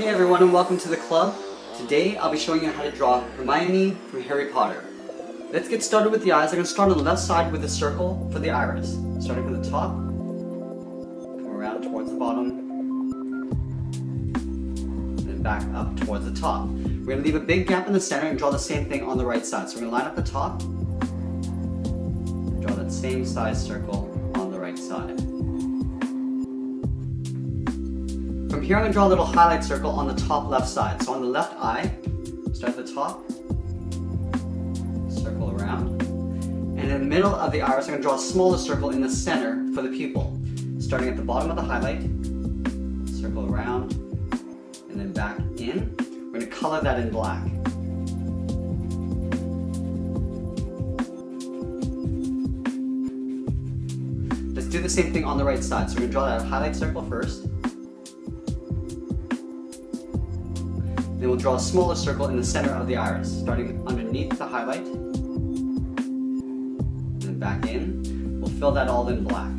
Hey everyone and welcome to the club. Today I'll be showing you how to draw Hermione from Harry Potter. Let's get started with the eyes. I'm going to start on the left side with a circle for the iris. Starting from the top, come around towards the bottom, then back up towards the top. We're going to leave a big gap in the center and draw the same thing on the right side. So we're going to line up the top, and draw that same size circle on the right side. From here, I'm going to draw a little highlight circle on the top left side. So on the left eye, start at the top, circle around. And in the middle of the iris, I'm going to draw a smaller circle in the center for the pupil. Starting at the bottom of the highlight, circle around, and then back in. We're going to color that in black. Let's do the same thing on the right side. So we're going to draw that highlight circle first. Then we'll draw a smaller circle in the center of the iris, starting underneath the highlight, and then back in. We'll fill that all in black.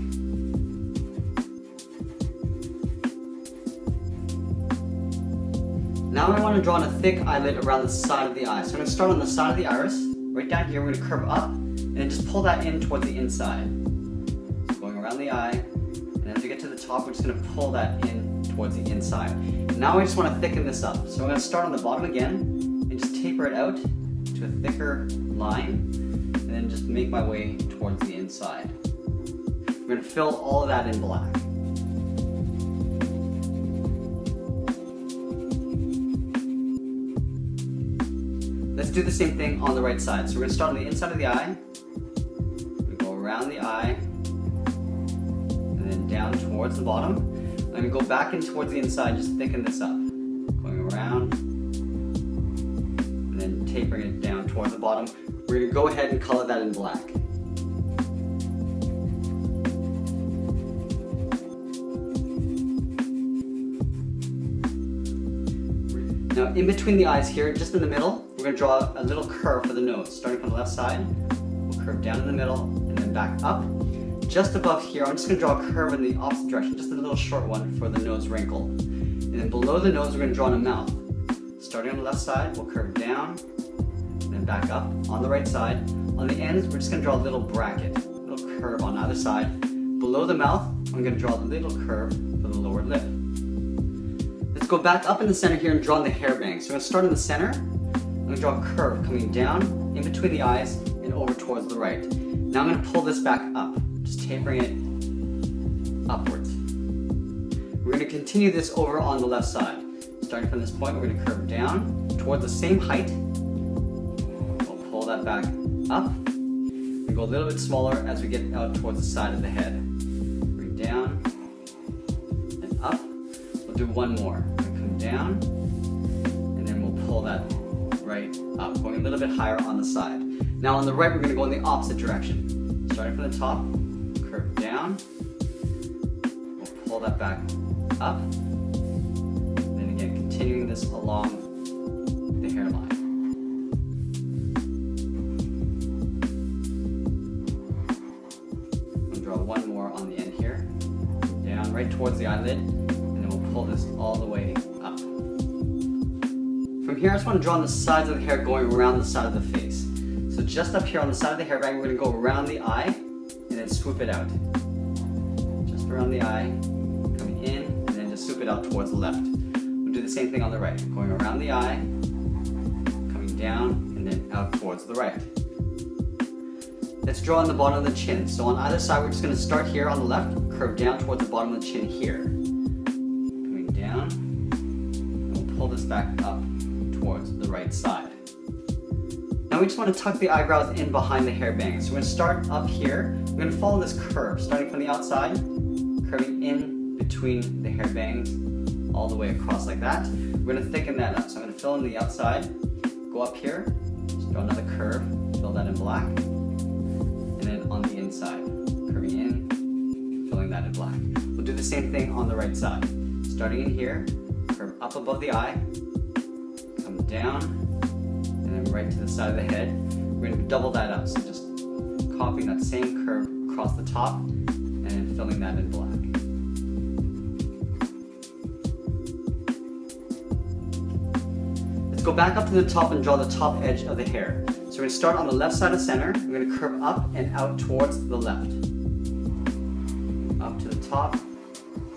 Now I want to draw in a thick eyelid around the side of the eye. So I'm going to start on the side of the iris, right down here. We're going to curve up, and then just pull that in towards the inside. So going around the eye, and as we get to the top, we're just going to pull that in towards the inside. Now I just want to thicken this up. So I'm going to start on the bottom again and just taper it out to a thicker line and then just make my way towards the inside. I'm going to fill all of that in black. Let's do the same thing on the right side. So we're going to start on the inside of the eye. We go around the eye and then down towards the bottom. I'm going to go back in towards the inside, just thicken this up. Going around, and then tapering it down towards the bottom. We're going to go ahead and color that in black. Now in between the eyes here, just in the middle, we're going to draw a little curve for the nose. Starting from the left side, we'll curve down in the middle, and then back up. Just above here, I'm just going to draw a curve in the opposite direction, just a little short one for the nose wrinkle. And then below the nose, we're going to draw in a mouth. Starting on the left side, we'll curve down, and then back up. On the right side, on the ends, we're just going to draw a little bracket, a little curve on either side. Below the mouth, I'm going to draw a little curve for the lower lip. Let's go back up in the center here and draw in the hair bangs. So we're going to start in the center. I'm going to draw a curve coming down, in between the eyes, and over towards the right. Now I'm going to pull this back up. Just tapering it upwards. We're going to continue this over on the left side. Starting from this point, we're going to curve down towards the same height. We'll pull that back up. We go a little bit smaller as we get out towards the side of the head. Bring down and up. We'll do one more. We're going to come down and then we'll pull that right up, going a little bit higher on the side. Now on the right, we're going to go in the opposite direction. Starting from the top, curve down, we'll pull that back up, and then again continuing this along the hairline. We'll draw one more on the end here, down right towards the eyelid, and then we'll pull this all the way up. From here I just want to draw on the sides of the hair going around the side of the face. So just up here on the side of the hairband, we're going to go around the eye and then swoop it out. Just around the eye, coming in, and then just swoop it out towards the left. We'll do the same thing on the right. Going around the eye, coming down, and then out towards the right. Let's draw on the bottom of the chin. So on either side, we're just going to start here on the left, curve down towards the bottom of the chin here. Coming down, and we'll pull this back up towards the right side. Now we just want to tuck the eyebrows in behind the hair bangs. So we're going to start up here. We're going to follow this curve, starting from the outside, curving in between the hair bangs, all the way across like that. We're going to thicken that up. So I'm going to fill in the outside, go up here, just draw another curve, fill that in black, and then on the inside, curving in, filling that in black. We'll do the same thing on the right side. Starting in here, curve up above the eye, come down, and then right to the side of the head. We're going to double that up, so just copying that same curve across the top and then filling that in black. go back up to the top and draw the top edge of the hair. So we're going to start on the left side of center. We're going to curve up and out towards the left. Up to the top.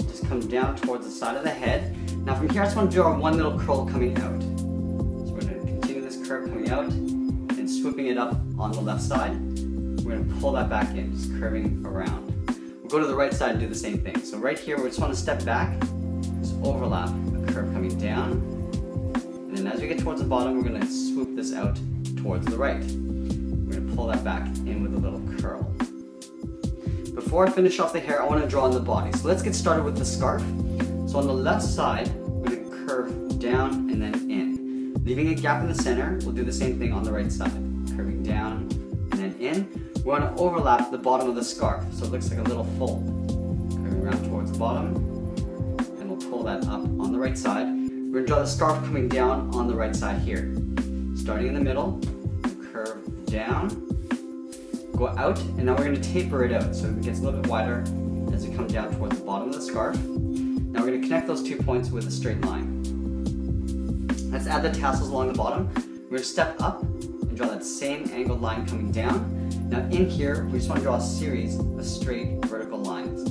Just come down towards the side of the head. Now from here I just want to draw one little curl coming out. So we're going to continue this curve coming out and swooping it up on the left side. We're going to pull that back in, just curving around. We'll go to the right side and do the same thing. So right here we just want to step back, just overlap the curve coming down. And then as we get towards the bottom, we're going to swoop this out towards the right. We're going to pull that back in with a little curl. Before I finish off the hair, I want to draw on the body. So let's get started with the scarf. So on the left side, we're going to curve down and then in. Leaving a gap in the center, we'll do the same thing on the right side. Curving down and then in. We want to overlap the bottom of the scarf, so it looks like a little fold. Curving around towards the bottom, and we'll pull that up on the right side. We're going to draw the scarf coming down on the right side here. Starting in the middle, curve down, go out, and now we're going to taper it out so it gets a little bit wider as we come down towards the bottom of the scarf. Now we're going to connect those 2 points with a straight line. Let's add the tassels along the bottom. We're going to step up and draw that same angled line coming down. Now in here, we just want to draw a series of straight vertical lines.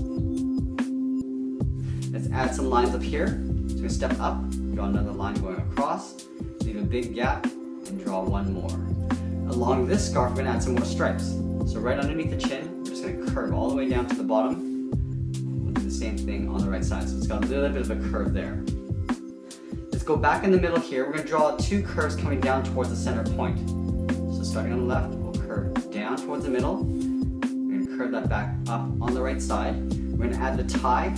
Let's add some lines up here. So we're going to step up, draw another line going across, leave a big gap, and draw one more. Along this scarf, we're going to add some more stripes. So right underneath the chin, we're just going to curve all the way down to the bottom. We'll do the same thing on the right side. So it's got a little bit of a curve there. Let's go back in the middle here. We're going to draw 2 curves coming down towards the center point. So starting on the left, we'll curve down towards the middle. We're going to curve that back up on the right side. We're going to add the tie.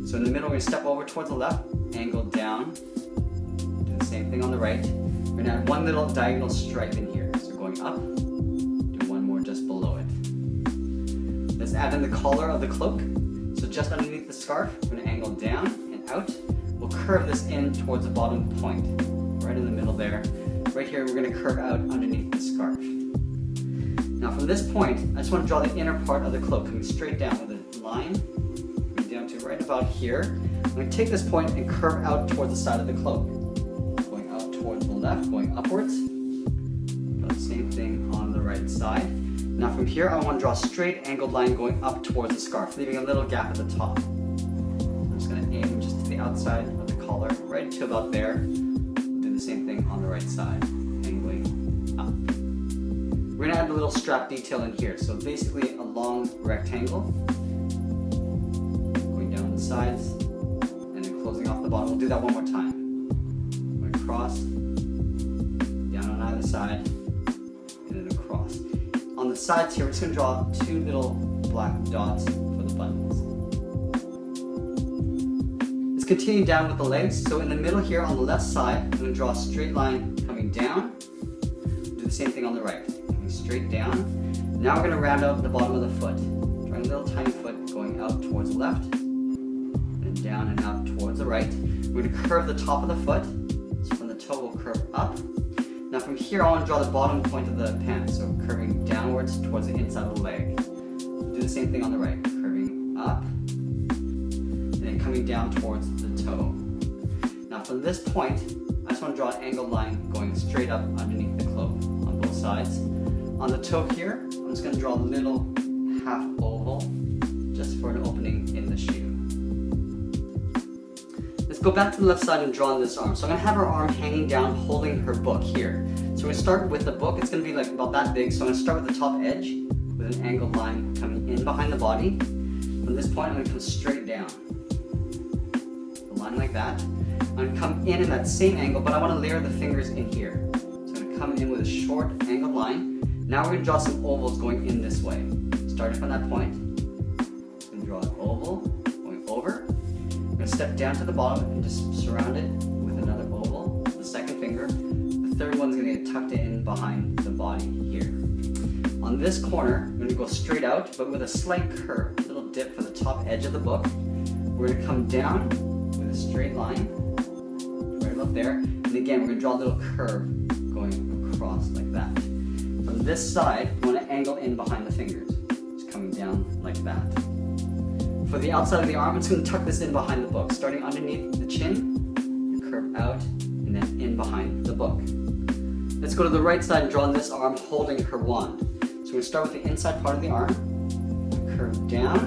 So in the middle, we're going to step over towards the left, angle down. Do the same thing on the right. We're going to add one little diagonal stripe in here. So going up, do one more just below it. Let's add in the collar of the cloak. So just underneath the scarf, we're going to angle down and out. We'll curve this in towards the bottom point, right in the middle there. Right here, we're going to curve out underneath the scarf. Now from this point, I just want to draw the inner part of the cloak, coming straight down with a line, coming down to right about here. I'm going to take this point and curve out towards the side of the cloak. Going out towards the left, going upwards. Do the same thing on the right side. Now from here, I want to draw a straight angled line going up towards the scarf, leaving a little gap at the top. I'm just going to aim just to the outside of the collar, right to about there. Do the same thing on the right side, angling up. We're going to add a little strap detail in here. So basically a long rectangle, going down the sides, and then closing off the bottom. We'll do that one more time. Going across, down on either side, and then across. On the sides here, we're just going to draw 2 little black dots for the buttons. Let's continue down with the legs. So in the middle here on the left side, I'm going to draw a straight line coming down. Do the same thing on the right. Straight down. Now we're going to round out the bottom of the foot. Drawing a little tiny foot going out towards the left, and down and out towards the right. We're going to curve the top of the foot. So from the toe we'll curve up. Now from here I want to draw the bottom point of the pant, so curving downwards towards the inside of the leg. Do the same thing on the right, curving up, and then coming down towards the toe. Now from this point, I just want to draw an angled line going straight up underneath the cloak on both sides. On the toe here, I'm just going to draw a little half oval just for an opening in the shoe. Let's go back to the left side and draw on this arm. So I'm going to have her arm hanging down holding her book here. So we're going to start with the book. It's going to be like about that big. So I'm going to start with the top edge with an angled line coming in behind the body. From this point, I'm going to come straight down. A line like that. I'm going to come in that same angle, but I want to layer the fingers in here. So I'm going to come in with a short angled line. Now we're going to draw some ovals going in this way. Starting from that point, I'm going to draw an oval going over. I'm going to step down to the bottom and just surround it with another oval, the second finger. The third one's going to get tucked in behind the body here. On this corner, I'm going to go straight out, but with a slight curve, a little dip for the top edge of the book. We're going to come down with a straight line, right about there. And again, we're going to draw a little curve going across like that. From this side, we want to angle in behind the fingers, just coming down like that. For the outside of the arm, it's going to tuck this in behind the book, starting underneath the chin, curve out and and then in behind the book. Let's go to the right side and draw on this arm holding her wand. So we're going to start with the inside part of the arm, curve down.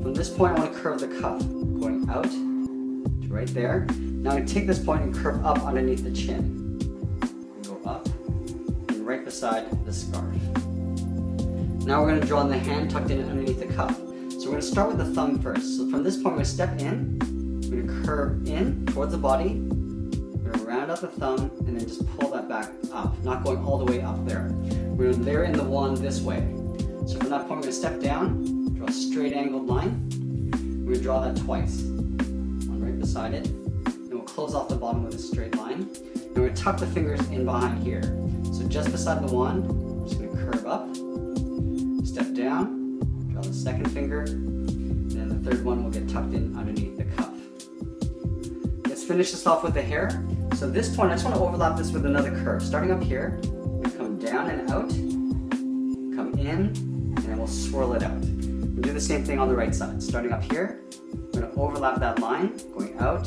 From this point I want to curve the cuff, going out to right there. Now I'm going to take this point and curve up underneath the chin. Go up and right beside the scarf. Now we're going to draw on the hand tucked in underneath the cuff. So we're going to start with the thumb first. So from this point we're going to step in, we're going to curve in towards the body, we're going to round out the thumb and then just pull that back up, not going all the way up there. We're going to layer in the wand this way. So from that point we're going to step down, draw a straight angled line. We're going to draw that twice, one right beside it, and we'll close off the bottom with a straight line. And we're going to tuck the fingers in behind here. So just beside the wand, we're just going to curve up, step down, draw the second finger, and then the third one will get tucked in underneath the cuff. Let's finish this off with the hair. So this point, I just want to overlap this with another curve. Starting up here, we come down and out, come in, and then we'll swirl it out. We'll do the same thing on the right side. Starting up here, we're going to overlap that line, going out,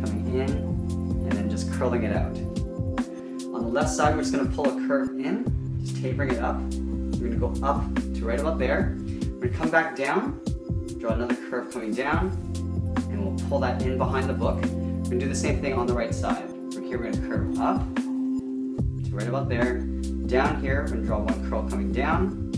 coming in, and then just curling it out. On the left side, we're just going to pull a curve in, just tapering it up. We're going to go up to right about there. We're going to come back down, draw another curve coming down, and we'll pull that in behind the book. We're going to do the same thing on the right side. From here, we're going to curve up to right about there. Down here, we're going to draw one curl coming down,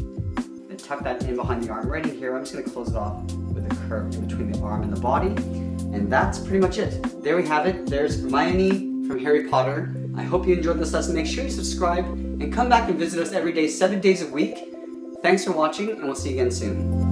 then tuck that in behind the arm. Right in here, I'm just going to close it off with a curve in between the arm and the body. And that's pretty much it. There we have it. There's Hermione from Harry Potter. I hope you enjoyed this lesson. Make sure you subscribe and come back and visit us every day, 7 days a week. Thanks for watching, and we'll see you again soon.